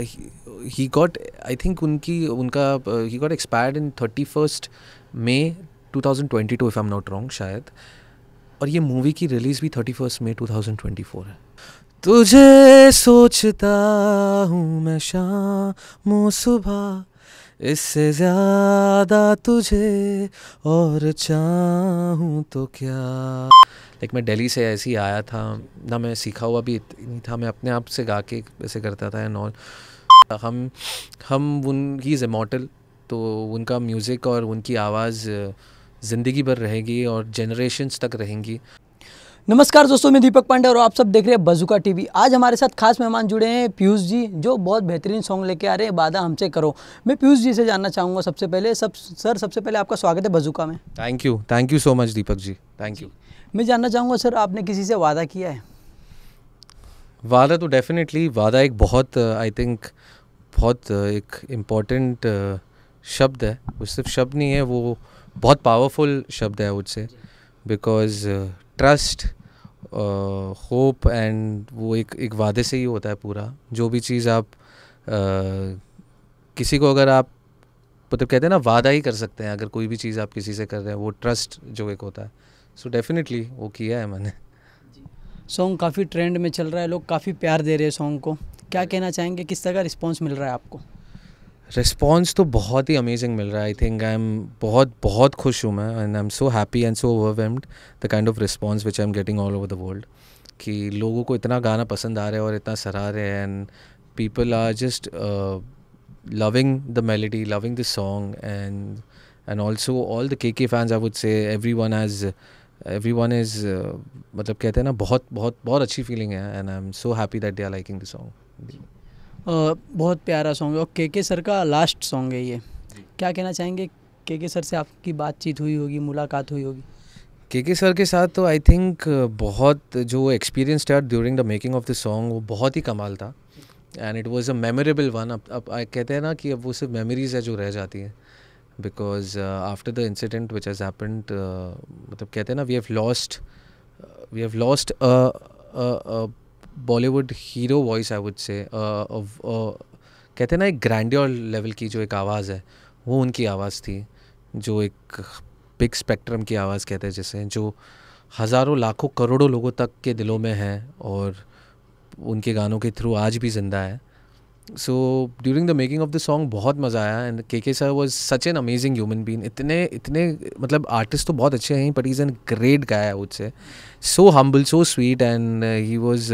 He got I think he got expired in 31st May 2022 if I am not wrong शायद, और ये movie की release भी 31st May 2024 है। तुझे सोचता हूँ मैं शाम सुबह, इससे ज़्यादा तुझे और चाहूँ तो क्या। मैं दिल्ली से ऐसे ही आया था ना, मैं सीखा हुआ भी नहीं था, मैं अपने आप से गा के ऐसे करता था एंड ऑल। हम उन ही इज़ इमॉर्टल, तो उनका म्यूज़िक और उनकी आवाज़ ज़िंदगी भर रहेगी और जनरेशन्स तक रहेंगी। नमस्कार दोस्तों, मैं दीपक पांडे और आप सब देख रहे हैं बज़ूका टीवी। आज हमारे साथ खास मेहमान जुड़े हैं पीयूष जी, जो बहुत बेहतरीन सॉन्ग लेके आ रहे हैं वादा हमसे करो। मैं पीयूष जी से जानना चाहूँगा सबसे पहले सबसे पहले आपका स्वागत है बज़ूका में। Thank you so much Deepak ji, thank you. मैं जानना चाहूँगा सर, आपने किसी से वादा किया है? वादा तो डेफिनेटली, वादा एक बहुत आई थिंक बहुत एक इम्पॉर्टेंट शब्द है। वो सिर्फ शब्द नहीं है, वो बहुत पावरफुल शब्द है मुझसे, बिकॉज ट्रस्ट, होप एंड वो एक वादे से ही होता है पूरा। जो भी चीज़ आप किसी को अगर आप मतलब कहते हैं ना, वादा ही कर सकते हैं अगर कोई भी चीज़ आप किसी से कर रहे हैं, वो ट्रस्ट जो एक होता है। सो डेफिनेटली वो किया है मैंने। सॉन्ग काफ़ी ट्रेंड में चल रहा है, लोग काफ़ी प्यार दे रहे हैं सॉन्ग को। क्या कहना चाहेंगे, किस तरह का रिस्पॉन्स मिल रहा है आपको? रिस्पॉन्स तो बहुत ही अमेजिंग मिल रहा है। आई थिंक आई एम बहुत खुश हूँ मैं, and I am so happy and so overwhelmed the kind of response which I am getting all over the world, कि लोगों को इतना गाना पसंद आ रहा है और इतना सराह रहे हैं, and people are just loving the melody, loving the song, and also all the KK fans, I would say everyone is मतलब कहते हैं ना, बहुत अच्छी फीलिंग है, and I'm so happy that they are liking the song. बहुत प्यारा song है और केके सर का लास्ट सॉन्ग है ये। क्या कहना चाहेंगे, केके सर से आपकी बातचीत हुई होगी, मुलाकात हुई होगी? केके सर के साथ तो आई थिंक बहुत जो एक्सपीरियंस था during the making of the song, वो बहुत ही कमाल था, and it was a memorable one. अब कहते हैं ना कि अब वो सिर्फ मेमोरीज़ है जो रह जाती हैं, because after the incident which has happened, मतलब कहते हैं ना, we have lost Bollywood hero voice, I would say. कहते हैं ना, एक ग्रैंडियर लेवल की जो एक आवाज़ है, वो उनकी आवाज़ थी, जो एक बिग स्पेक्ट्रम की आवाज़ कहते हैं जिसे, जो हज़ारों लाखों करोड़ों लोगों तक के दिलों में है और उनके गानों के थ्रू आज भी ज़िंदा है। So during the making of the song बहुत मज़ा आया, and KK sir was such an amazing human being. इतने मतलब आर्टिस्ट तो बहुत अच्छे हैं, but he is an great guy, I would say. So humble, so sweet, and he was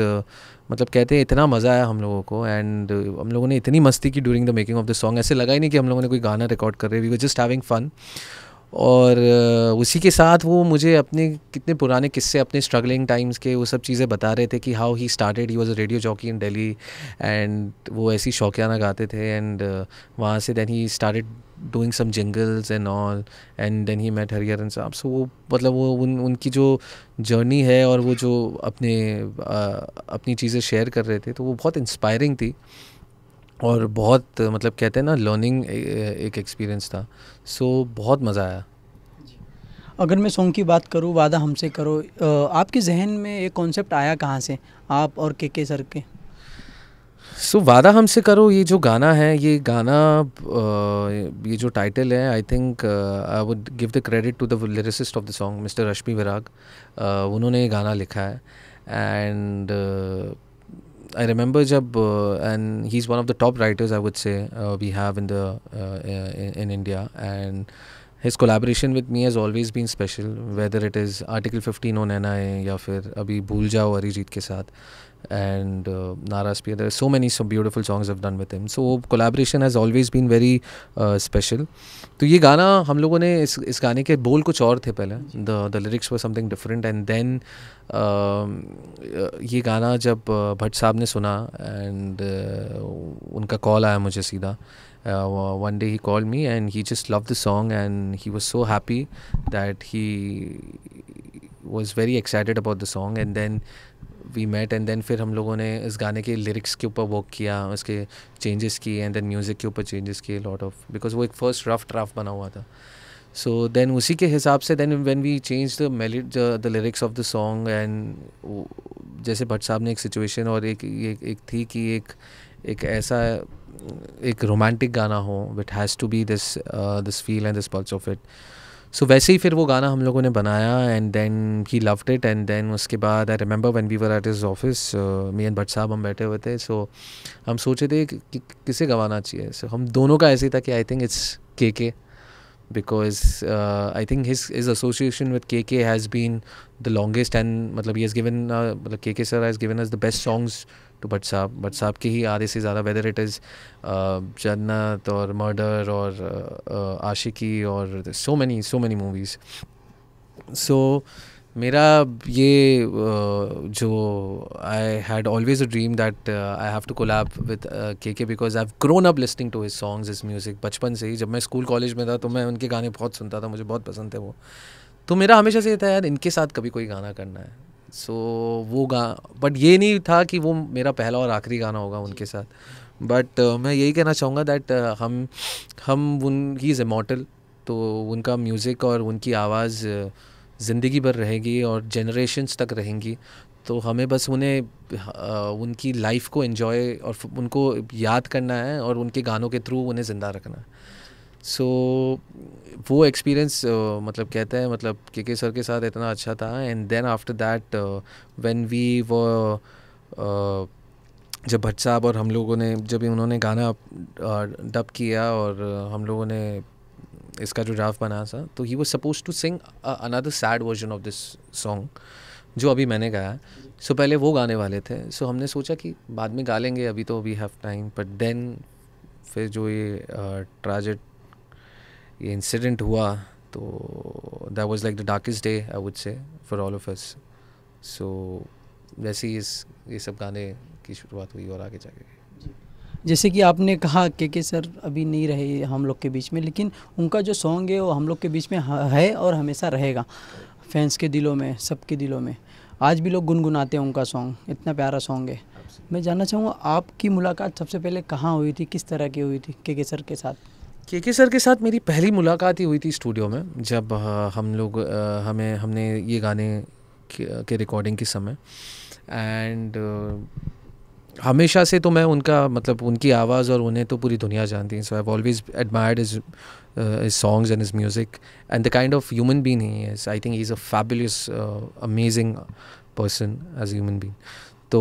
मतलब कहते हैं इतना मज़ा आया हम लोगों को, एंड हम लोगों ने इतनी मस्ती की during the making of the song. ऐसे लगा ही नहीं कि हम लोगों ने कोई गाना रिकॉर्ड कर रहे, we were just having fun. और उसी के साथ वो मुझे अपने कितने पुराने किस्से, अपने स्ट्रगलिंग टाइम्स के, वो सब चीज़ें बता रहे थे कि how he started, he was a radio jockey in Delhi, and वो ऐसी शौकियाना गाते थे, एंड वहाँ से then he started doing some jingles and all, and then he met Hariharan साहब। सो वो मतलब वो उनकी जो जर्नी है और वो जो अपनी चीज़ें शेयर कर रहे थे, तो वो बहुत इंस्पायरिंग थी और बहुत मतलब कहते हैं ना, लर्निंग एक एक्सपीरियंस था। सो बहुत मज़ा आया। अगर मैं सॉन्ग की बात करूँ, वादा हमसे करो, आपके जहन में ये कॉन्सेप्ट आया कहाँ से, आप और केके सर के? सो वादा हमसे करो, ये जो गाना है, ये गाना ये जो टाइटल है, I think I would give the credit to the lyricist of the song, mister Rashmi Virag. उन्होंने ये गाना लिखा है, एंड I remember जब and he's one of the top writers, I would say, we have in India, and his collaboration with me has always been special, whether it is Article 15 on NI या फिर अभी भूल जाओ अरिजीत के साथ, and Naras Piya. There are so beautiful songs I've done with him. So collaboration has always been very special. तो ये गाना हम लोगों ने इस गाने के बोल कुछ और थे पहले, the lyrics were something different, and then ये गाना जब भट्ट साहब ने सुना, एंड उनका कॉल आया मुझे सीधा, one day he called me and he just loved the song, and he was so happy that he was very excited about the song, and then we met, and then फिर हम लोगों ने इस गाने के लिरिक्स के ऊपर work किया, उसके चेंजेस किए, एंड देन म्यूज़िक के ऊपर चेंजेस किए लॉट ऑफ, बिकॉज वो एक फर्स्ट रफ ड्राफ्ट बना हुआ था। सो देन उसी के हिसाब से then when we change the lyrics of the song, and जैसे भट्ट साहब ने एक सिचुएशन और एक थी कि एक ऐसा एक रोमांटिक गाना हो, with has to be this this feel and this pulse of it. So वैसे ही फिर वो गाना हम लोगों ने बनाया and then he loved it. And then उसके बाद I remember when we were at his office, me and Bhatt साहब हम बैठे हुए थे. सो हम सोचे थे कि किसे गवाना चाहिए. सो हम दोनों का ऐसे था कि आई थिंक इट्स के, because I think his association with KK has been the longest, and मतलब he has given मतलब KK sir has given us the best songs to Bhatt साहब के ही आधे से ज़्यादा, whether it is जन्नत और मर्डर और आशिकी और so many movies. So मेरा ये जो I had always a dream that I have to collab with के because I have grown up listening to his songs, his music. बचपन से ही जब मैं स्कूल कॉलेज में था तो मैं उनके गाने बहुत सुनता था, मुझे बहुत पसंद थे वो. तो मेरा हमेशा से ये था यार इनके साथ कभी कोई गाना करना है. सो वो बट ये नहीं था कि वो मेरा पहला और आखिरी गाना होगा उनके साथ. बट मैं यही कहना चाहूँगा दैट हम ही इज़ इमॉर्टल. तो उनका म्यूज़िक और उनकी आवाज़ ज़िंदगी भर रहेगी और जनरेशन्स तक रहेंगी. तो हमें बस उन्हें उनकी लाइफ को एंजॉय और उनको याद करना है और उनके गानों के थ्रू उन्हें ज़िंदा रखना है. सो वो एक्सपीरियंस मतलब कहते हैं मतलब के सर के साथ इतना अच्छा था. And then after that when we वो जब भट्ट साहब और हम लोगों ने जब उन्होंने गाना डब किया और हम लोगों ने इसका जो ड्राफ्ट बना था, तो he was suppose to sing another sad version of this song जो अभी मैंने गाया. सो पहले वो गाने वाले थे. सो हमने सोचा कि बाद में गा लेंगे, अभी तो we have time. But then फिर जो ये ट्रेजिक ये इंसिडेंट हुआ, तो that was like the darkest day I would say for all of us. So वैसे ही ये सब गाने की शुरुआत हुई और आगे जाके. जैसे कि आपने कहा के सर अभी नहीं रहे हम लोग के बीच में, लेकिन उनका जो सॉन्ग है वो हम लोग के बीच में है और हमेशा रहेगा फैंस के दिलों में, सबके दिलों में. आज भी लोग गुनगुनाते हैं उनका सॉन्ग, इतना प्यारा सॉन्ग है. मैं जानना चाहूँगा आपकी मुलाकात सबसे पहले कहाँ हुई थी, किस तरह की हुई थी के सर के साथ? के सर के साथ मेरी पहली मुलाकात ही हुई थी स्टूडियो में, जब हम लोग हमने ये गाने के रिकॉर्डिंग के समय. एंड हमेशा से तो मैं उनका मतलब उनकी आवाज़ और उन्हें तो पूरी दुनिया जानती है. So I have always admired his songs and his music and the kind of human being he is. I think he's a fabulous amazing person as a human being. तो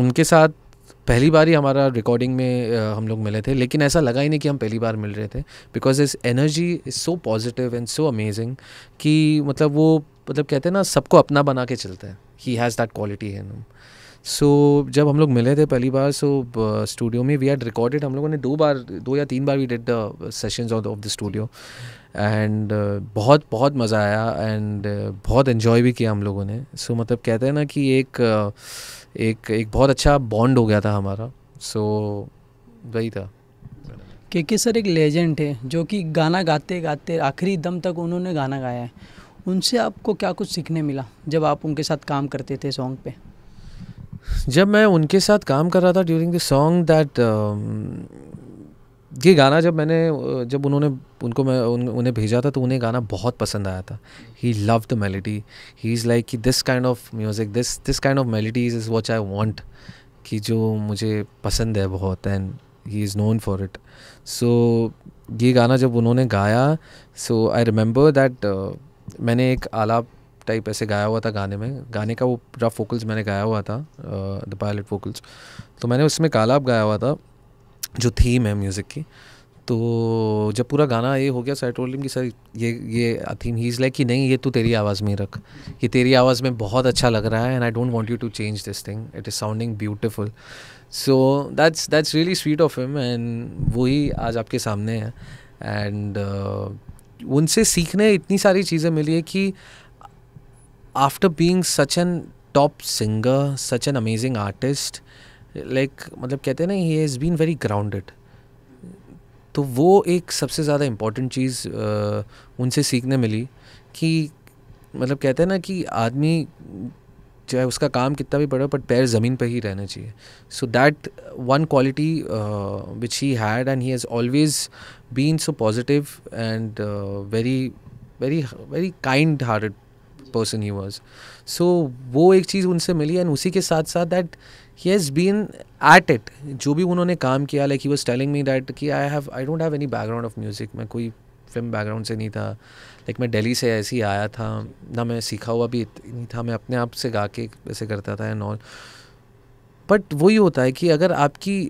उनके साथ पहली बार ही हमारा रिकॉर्डिंग में हम लोग मिले थे, लेकिन ऐसा लगा ही नहीं कि हम पहली बार मिल रहे थे, because his energy is so positive and so amazing कि मतलब वो मतलब कहते हैं ना सबको अपना बना के चलता है. He has that quality in him. So जब हम लोग मिले थे पहली बार, सो स्टूडियो में वी हैड रिकॉर्डेड, हम लोगों ने 2 या 3 बार we did the sessions of the studio. And बहुत बहुत मज़ा आया एंड बहुत एन्जॉय भी किया हम लोगों ने. सो मतलब कहते हैं ना कि एक बहुत अच्छा बॉन्ड हो गया था हमारा. सो वही था. के सर एक लेजेंड है जो कि गाना गाते गाते आखिरी दम तक उन्होंने गाना गाया है. उनसे आपको क्या कुछ सीखने मिला जब आप उनके साथ काम करते थे सॉन्ग पे? जब मैं उनके साथ काम कर रहा था ड्यूरिंग द सॉन्ग दैट ये गाना जब उन्हें भेजा था तो उन्हें गाना बहुत पसंद आया था. He love the melody. He is like कि this kind of music, this kind of melodies is what I want, कि जो मुझे पसंद है बहुत. And he is known for it. So ये गाना जब उन्होंने गाया, सो आई रिमेंबर दैट मैंने एक आलाप टाइप ऐसे गाया हुआ था गाने का वो रफ वोकल्स मैंने गाया हुआ था, द पायलट वोकल्स. तो मैंने उसमें कालाप गाया हुआ था जो थीम है म्यूज़िक की. तो जब पूरा गाना ये हो गया, सो आई टोल्ड हिम कि सर ये थीम, ही इज़ लाइक कि नहीं ये तू तेरी आवाज़ में रख, ये तेरी आवाज़ में बहुत अच्छा लग रहा है and I don't want you to change this thing, it is sounding beautiful. So that's really sweet of him and वही आज आपके सामने है. एंड उनसे सीखने इतनी सारी चीज़ें मिली है कि after being such an top singer, such an amazing artist, like मतलब कहते हैं ना he has been very grounded. तो वो एक सबसे ज़्यादा इम्पॉर्टेंट चीज़ उनसे सीखने मिली कि मतलब कहते हैं ना कि आदमी चाहे उसका काम कितना भी बड़ा, बट पैर ज़मीन पर ही रहना चाहिए. So that one quality which he had and he has always been so positive and very very very kind hearted person he was. So वो एक चीज़ उनसे मिली. एंड उसी के साथ साथ that he has been at it, जो भी उन्होंने काम किया, like he was telling me that कि I don't have any background of music, मैं कोई फिल्म बैकग्राउंड से नहीं था, लाइक मैं दिल्ली से ऐसे ही आया था, ना मैं सीखा हुआ भी नहीं था, मैं अपने आप से गा के ऐसे करता था एंड ऑल। बट वही होता है कि अगर आपकी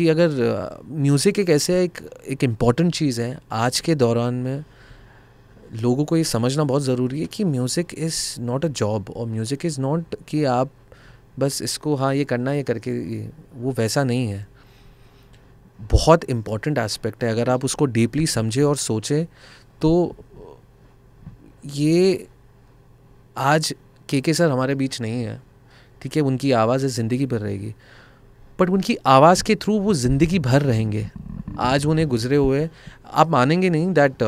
अगर म्यूज़िक एक ऐसे एक इम्पॉर्टेंट चीज़ है आज के दौरान में, लोगों को ये समझना बहुत ज़रूरी है कि music is not a job, और म्यूज़िक इज़ नॉट कि आप बस इसको हाँ ये करना है ये करके, वो वैसा नहीं है। बहुत इम्पॉर्टेंट एस्पेक्ट है, अगर आप उसको डीपली समझे और सोचें तो ये आज के सर हमारे बीच नहीं है, ठीक है, उनकी आवाज़ ज़िंदगी भर रहेगी, बट उनकी आवाज़ के थ्रू वो ज़िंदगी भर रहेंगे। आज उन्हें गुजरे हुए, आप मानेंगे नहीं that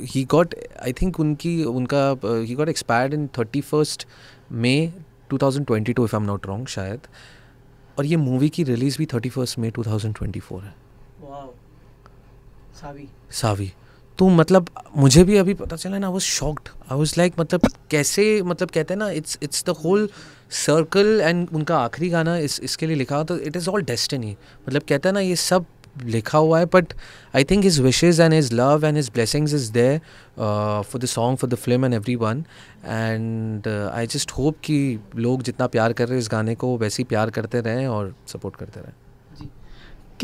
he got, I think he got expired in 31st May 2022 if I am not wrong शायद, और ये मूवी की रिलीज़ भी 31st May 2024 है। वाओ, सावी। तो मतलब मुझे भी अभी पता चला ना, I was shocked, I was like मतलब कैसे, मतलब कहते हैं ना it's the whole circle, and उनका आखिरी गाना इसके लिए लिखा, तो इट इज़ ऑल डेस्टिनी, मतलब कहते हैं ना ये सब लिखा हुआ है, but I think his wishes and his love and his blessings is there for the song, for the film and everyone, and I just hope कि लोग जितना प्यार कर रहे हैं इस गाने को वैसे ही प्यार करते रहें और सपोर्ट करते रहें।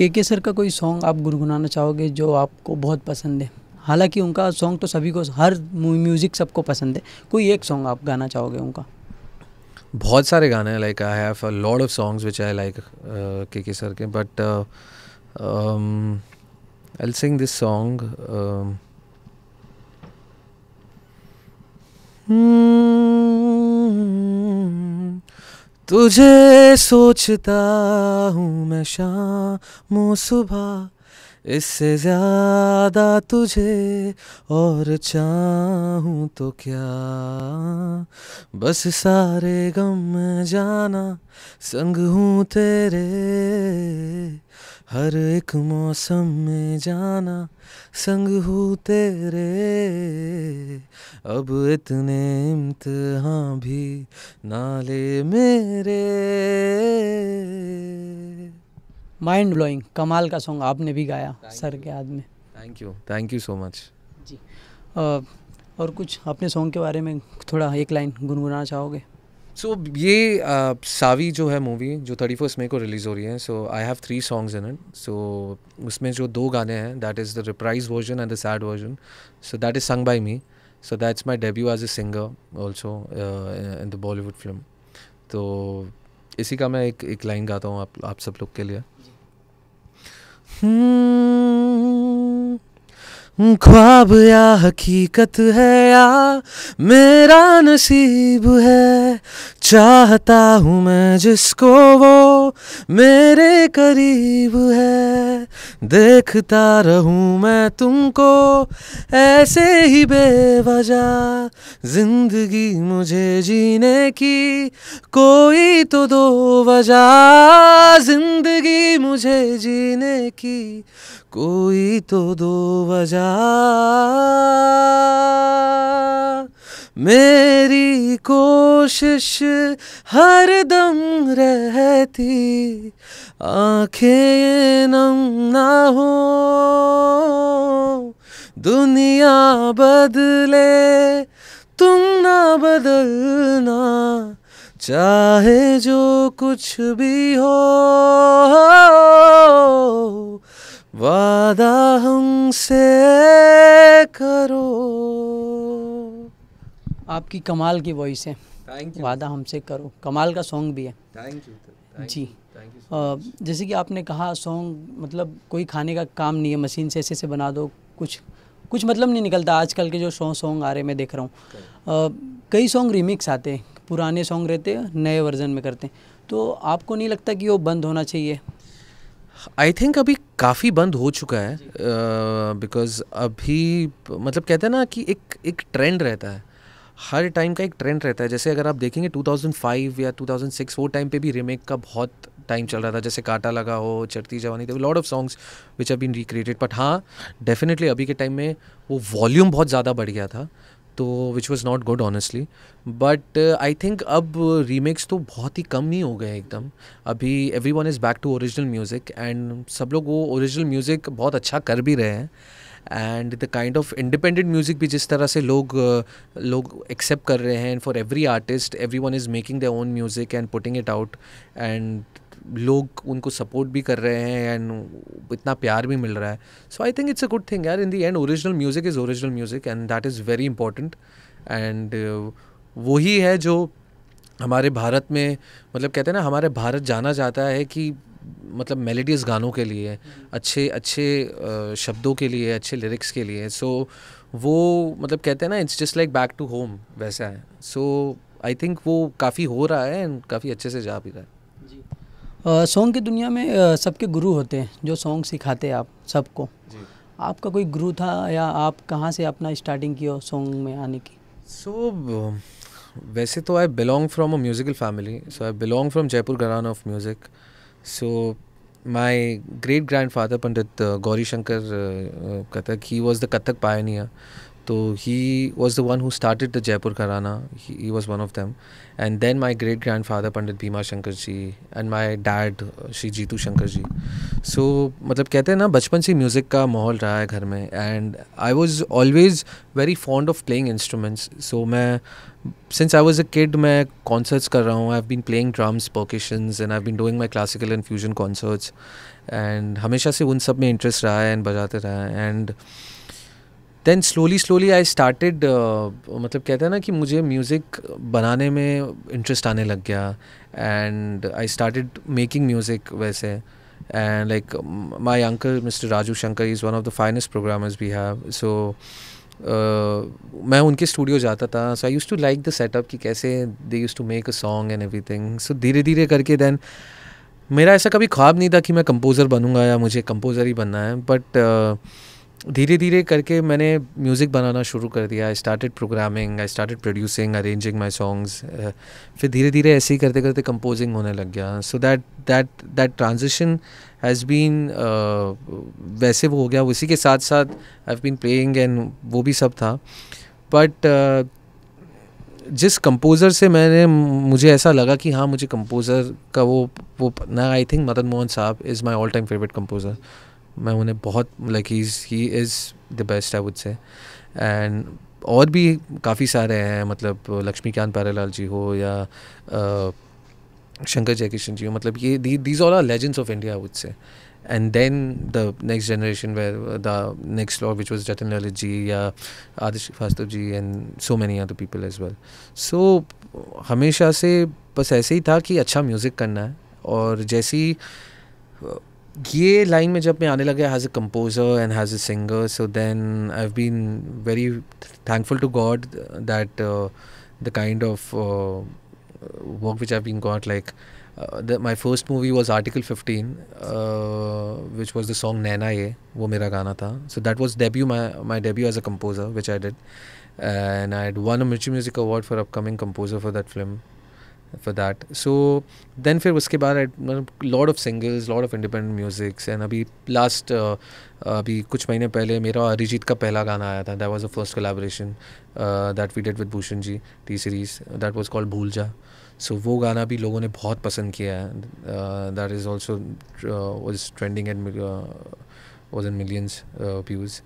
के सर का कोई सॉन्ग आप गुनगुनाना चाहोगे जो आपको बहुत पसंद है? हालांकि उनका सॉन्ग तो सभी को, हर म्यूज़िक सबको पसंद है, कोई एक सॉन्ग आप गाना चाहोगे उनका? बहुत सारे गाने हैं, like I have a lot of songs which I like के सर के, but I will sing this song. तुझे सोचता हूँ मैं शाम सुबह, इससे ज़्यादा तुझे और चाहूँ तो क्या, बस सारे गम में जाना संग हूँ तेरे, हर एक मौसम में जाना संग हूँ तेरे, अब इतने इम्तिहान भी ना ले मेरे। माइंड ब्लोइंग, कमाल का सॉन्ग आपने भी गाया सर के याद में। थैंक यू सो मच जी। और कुछ अपने सॉन्ग के बारे में थोड़ा एक लाइन गुनगुनाना चाहोगे? सो ये सावी जो है मूवी, जो 31st May को रिलीज़ हो रही है, so I have 3 songs in it. So उसमें जो 2 गाने हैं, that is the reprise version and the sad version, so that is sung by me, so that's my debut as a singer also in the Bollywood film. तो इसी का मैं एक line गाता हूँ आप सब लोग के लिए। ख्वाब या हकीकत है या मेरा नसीब है, चाहता हूँ मैं जिसको वो मेरे करीब है, देखता रहूँ मैं तुमको ऐसे ही बेवजह, जिंदगी मुझे जीने की कोई तो दो वजह, जिंदगी मुझे जीने की कोई तो दो वजह, मेरी कोशिश हर दम रहती, आंखें नम ना हो, दुनिया बदले तुम ना बदलना, चाहे जो कुछ भी हो, वादा हमसे करो। आपकी कमाल की वॉइस है, थैंक यू। वादा हमसे करो, कमाल का सॉन्ग भी है। थैंक यू जी। जैसे कि आपने कहा सॉन्ग मतलब कोई खाने का काम नहीं है, मशीन से ऐसे बना दो, कुछ मतलब नहीं निकलता। आजकल के जो सॉन्ग आ रहे मैं देख रहा हूँ, कई सॉन्ग रिमिक्स आते हैं, पुराने सॉन्ग रहते हैं नए वर्जन में करते हैं, तो आपको नहीं लगता कि वो बंद होना चाहिए? आई थिंक अभी काफ़ी बंद हो चुका है, बिकॉज अभी मतलब कहते हैं ना कि एक ट्रेंड रहता है, हर टाइम का एक ट्रेंड रहता है। जैसे अगर आप देखेंगे 2005 या 2006 वो टाइम पे भी रीमेक का बहुत टाइम चल रहा था, जैसे कांटा लगा हो, चढ़ती जवानी, थे lot of songs which have been recreated, but हाँ डेफिनेटली अभी के टाइम में वो वॉल्यूम बहुत ज़्यादा बढ़ गया था, तो which was not good honestly. But I think अब रीमेक्स तो बहुत ही कम ही हो गए एकदम. अभी everyone is back to original music and सब लोग वो ओरिजिनल म्यूज़िक बहुत अच्छा कर भी रहे हैं. And the kind of independent music भी जिस तरह से लोग एक्सेप्ट कर रहे हैं, for every artist every one is making their own music and putting it out, and लोग उनको सपोर्ट भी कर रहे हैं एंड इतना प्यार भी मिल रहा है. So I think it's a good thing यार. In the end original music is original music and that is very important. And वही है जो हमारे भारत में, मतलब कहते हैं ना, हमारे भारत जाना जाता है कि मतलब मेलोडियस गानों के लिए, अच्छे अच्छे शब्दों के लिए, अच्छे लिरिक्स के लिए. सो वो मतलब कहते हैं ना, it's just like back to home, वैसा है. सो आई थिंक वो काफ़ी हो रहा है एंड काफ़ी अच्छे से जा भी रहा है. सॉन्ग की दुनिया में सबके गुरु होते हैं जो सॉन्ग सिखाते हैं आप सबको. आपका कोई गुरु था या आप कहाँ से अपना स्टार्टिंग की हो सॉन्ग में आने की? सो वैसे तो I belong from a musical family. So I belong from Jaipur gharana of music. So my great grand father Pandit Gauri Shankar Kathak, he was the Kathak pioneer. So he was the one who started the Jaipur Gharana. He was one of them. And then my great grandfather Pandit Bhima Shankar ji and my dad Shri Jitu Shankar ji. So मतलब कहते हैं ना, बचपन से music का माहौल रहा है घर में. And I was always very fond of playing instruments. So मैं since I was a kid मैं concerts कर रहा हूँ. I've been playing drums, percussions and I've been doing my classical and fusion concerts. And हमेशा से उन सब में इंटरेस्ट रहा है एंड बजाते रहा है. And then slowly I started, मतलब कहते हैं ना कि मुझे म्यूज़िक बनाने में इंटरेस्ट आने लग गया. And I started making music वैसे. And like my uncle mister Raju Shankar is one of the finest programmers we have. So मैं उनके स्टूडियो जाता था. So I use to like the setup कि कैसे they use to make a song and everything. So धीरे धीरे करके then मेरा ऐसा कभी ख्वाब नहीं था कि मैं कंपोज़र बनूंगा या मुझे कंपोज़र ही बनना है. बट धीरे धीरे करके मैंने म्यूज़िक बनाना शुरू कर दिया. I started programming, I started producing, arranging my songs. फिर धीरे धीरे ऐसे ही करते करते कंपोजिंग होने लग गया. So that transition has been, वैसे वो हो गया. उसी के साथ साथ I have been playing and वो भी सब था. बट जिस कंपोज़र से मुझे ऐसा लगा कि हाँ मुझे कंपोज़र का वो ना, आई थिंक मदन मोहन साहब is my all time favourite composer. मैं उन्हें बहुत like he is the best I would से. एंड और भी काफ़ी सारे हैं, मतलब लक्ष्मीकांत प्यारेलाल जी हो या शंकर जयकिशन जी हो. मतलब ये these all are legends of India I would say. And then the next generation, where the next lot, which was Jatin Lalit ji, Adish Srivastava ji, and so many other people as well. So हमेशा से बस ऐसे ही था कि अच्छा music करना है. और जैसे ही ये लाइन में जब मैं आने लगा as a composer and as a singer, so then I have been very thankful to God that the kind of work which I've been got, like my first movie was Article 15, which was the song Naina Ye, वो मेरा गाना था. So that was my debut as a composer, which I did, and I had won a Mirchi Music Award for upcoming composer for that film, for that. So then फिर उसके बाद lot of singles, lot of independent musics. And अभी last अभी कुछ महीने पहले मेरा अरिजीत का पहला गाना आया था. That was the first collaboration that we did with Bhushan ji, T-Series. That was called भूल जा. सो वो गाना भी लोगों ने बहुत पसंद किया है. That is also was trending and was in millions views.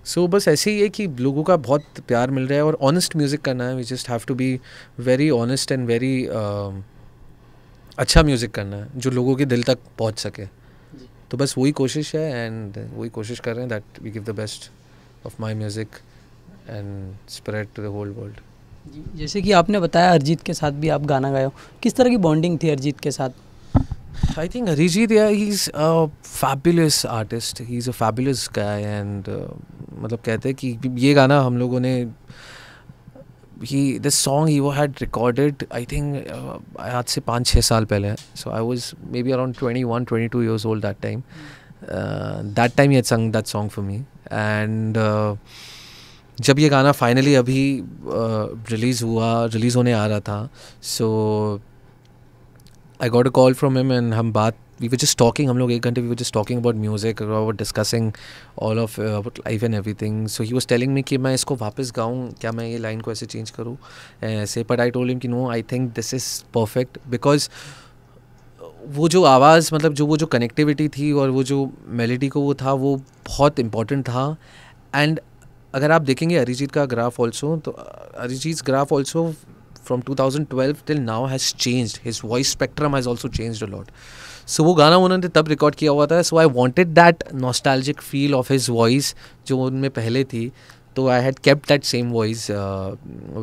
So बस ऐसे ही है कि लोगों का बहुत प्यार मिल रहा है और ऑनेस्ट म्यूज़िक करना है. We just have to be very honest and very अच्छा म्यूज़िक करना है जो लोगों के दिल तक पहुंच सके. तो बस वही कोशिश है एंड वही कोशिश कर रहे हैं that we give the best of my music and spread to the whole world. जैसे कि आपने बताया अरिजीत के साथ भी आप गाना गाए हो, किस तरह की बॉन्डिंग थी अरिजीत के साथ? I think Arijit, yeah, he's a fabulous artist. He's a fabulous guy and मतलब कहते हैं कि ये गाना हम लोगों ने this song he had recorded I think आज से 5-6 साल पहले. So I was maybe around 21-22 years old that time. That time he had sung that song for me. And जब ये गाना फाइनली अभी रिलीज़ होने आ रहा था, so I got a call from him and हम बात वी वर जस्ट टॉकिंग, हम लोग 1 घंटे we were just talking about music, about discussing all of about life and everything. So he was telling me कि मैं इसको वापस गाऊँ, क्या मैं ये लाइन को ऐसे चेंज करूँ ऐसे. बट आई टोल्ड हिम कि no, I think this is perfect, because वो जो आवाज़, मतलब जो वो जो कनेक्टिविटी थी और वो जो मेलोडी को वो था, वो बहुत इम्पॉर्टेंट था. एंड अगर आप देखेंगे अरिजीत का ग्राफ ऑल्सो, तो Arijit graph also from 2012 till now has changed. His voice spectrum has also changed a lot. So वो गाना उन्होंने तब रिकॉर्ड किया हुआ था. So I wanted that nostalgic feel of his voice जो उनमें पहले थी. तो I had kept that same voice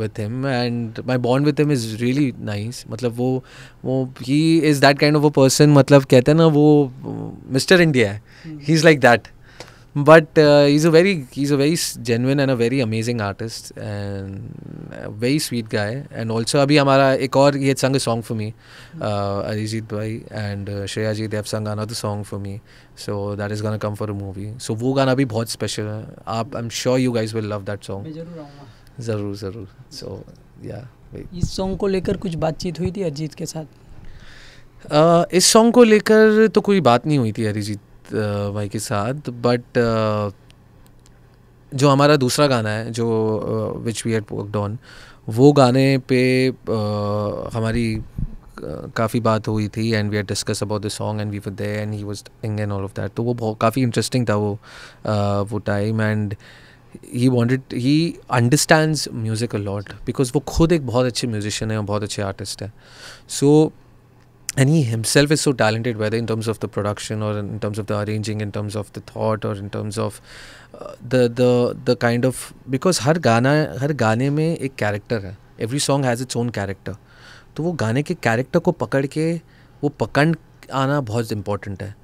with him, and my bond with him is really nice. मतलब वो he is that kind of a person. मतलब कहते हैं ना, वो Mr. India है. He's like that. But he's a very genuine and a very amazing artist and a very sweet guy. And also अभी हमारा एक और, he had sung a song for me, Arijit bhai and Shreya ji, they have sung another song for me, so that is gonna come for a movie. So वो गाना भी बहुत special है. आप, I'm sure you guys will love that song. मैं ज़रूर आऊँगा. ज़रूर. So yeah. इस सॉन्ग को लेकर कुछ बातचीत हुई थी अरिजीत के साथ? इस सॉन्ग को लेकर तो कोई बात नहीं हुई थी अरिजीत भाई के साथ. बट जो हमारा दूसरा गाना है, जो which we had worked on, वो गाने पे हमारी काफ़ी बात हुई थी. And we had discuss about the song and we were there and he was singing and all of that. तो वो बहुत काफ़ी इंटरेस्टिंग था वो time. And he understands music a lot, because वो खुद एक बहुत अच्छे म्यूजिशियन है और बहुत अच्छे आर्टिस्ट है. सो and he himself is so talented, whether in terms of the production or in terms of the arranging, in terms of the thought, or in terms of the kind of, because हर गाने में एक character है. every song has its own character. तो वो गाने के character को पकड़ के वो पकड़ आना बहुत इम्पोर्टेंट है.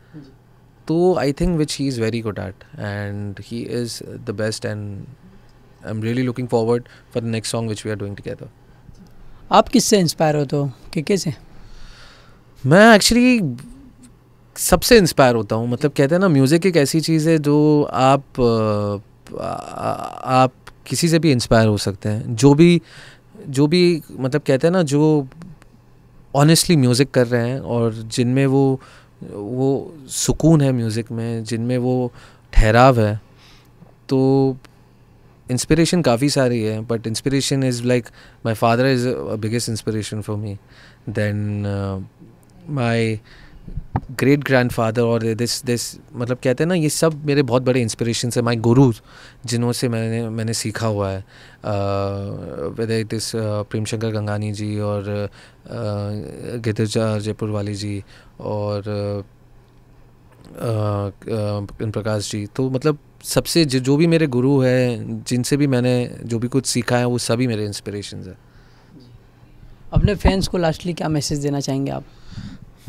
तो I think which he is very good at, and he is the best. And I am really looking forward for the next song which we are doing together. आप किससे इंस्पायर होते हो, के से? मैं एक्चुअली सबसे इंस्पायर होता हूँ. मतलब कहते हैं ना, म्यूज़िक एक ऐसी चीज़ है जो आप किसी से भी इंस्पायर हो सकते हैं. जो भी मतलब कहते हैं ना, जो ऑनेस्टली म्यूज़िक कर रहे हैं और जिनमें वो सुकून है म्यूज़िक में, जिनमें वो ठहराव है. तो इंस्पिरेशन काफ़ी सारी है, but inspiration is like my father is a biggest inspiration for me. Then my great grand father, और दिस मतलब कहते हैं ना, ये सब मेरे बहुत बड़े इंस्पिरेशन है. माई गुरु, जिन्हों से मैंने सीखा हुआ है, whether it is Prem Shankar Gangani जी और गिरिजा जयपुर वाली जी और प्रकाश जी. तो मतलब सबसे जो भी मेरे गुरु हैं, जिनसे भी मैंने जो भी कुछ सीखा है, वो सभी मेरे इंस्पिरेशंस हैं. अपने फैंस को लास्टली क्या मैसेज देना चाहेंगे आप?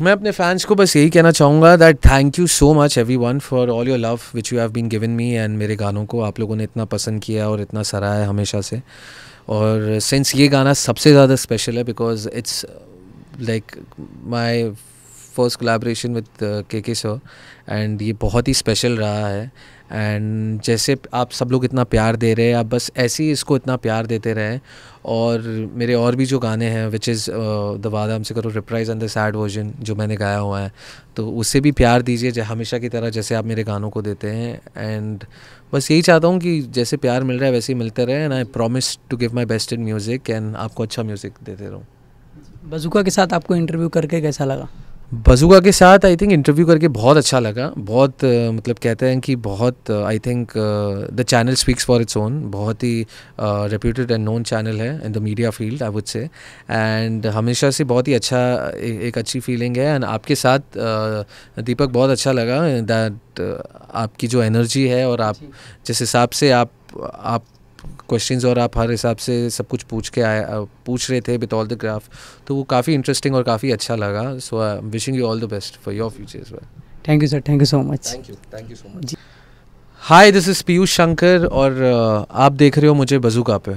मैं अपने फैंस को बस यही कहना चाहूँगा that thank you so much everyone for all your love which you have been given me. And मेरे गानों को आप लोगों ने इतना पसंद किया और इतना सराहा है हमेशा से. और सिंस ये गाना सबसे ज़्यादा स्पेशल है, because it's like my first collaboration with के सर, एंड ये बहुत ही स्पेशल रहा है. एंड जैसे आप सब लोग इतना प्यार दे रहे हैं, आप बस ऐसे ही इसको इतना प्यार देते रहें. और मेरे और भी जो गाने हैं, विच इज़ द वादा हमसे करो, reprise and the sad version, जो मैंने गाया हुआ है, तो उससे भी प्यार दीजिए हमेशा की तरह, जैसे आप मेरे गानों को देते हैं. एंड बस यही चाहता हूँ कि जैसे प्यार मिल रहा है वैसे ही मिलते रहे. And I promise to give my best in music एंड आपको अच्छा म्यूज़िक देते रहूँ. बज़ुका के साथ आपको इंटरव्यू करके कैसा लगा? बज़ुका के साथ आई थिंक इंटरव्यू करके बहुत अच्छा लगा. बहुत मतलब कहते हैं कि बहुत I think the channel speaks for its own. बहुत ही रेप्यूटेड एंड नोन चैनल है in the media field, I would से. एंड हमेशा से बहुत ही अच्छा एक अच्छी फीलिंग है. एंड आपके साथ दीपक बहुत अच्छा लगा दैट आपकी जो एनर्जी है और आप जिस हिसाब से आप क्वेश्चंस और आप हर हिसाब से सब कुछ पूछ रहे थे विद ऑल द ग्राफ, तो वो काफ़ी इंटरेस्टिंग और काफ़ी अच्छा लगा. So I am wishing you all the best for your future as well. Thank you sir, thank you so much. Thank you so much. Hi, this is Piyush Shankar और आप देख रहे हो मुझे बज़ुका पे.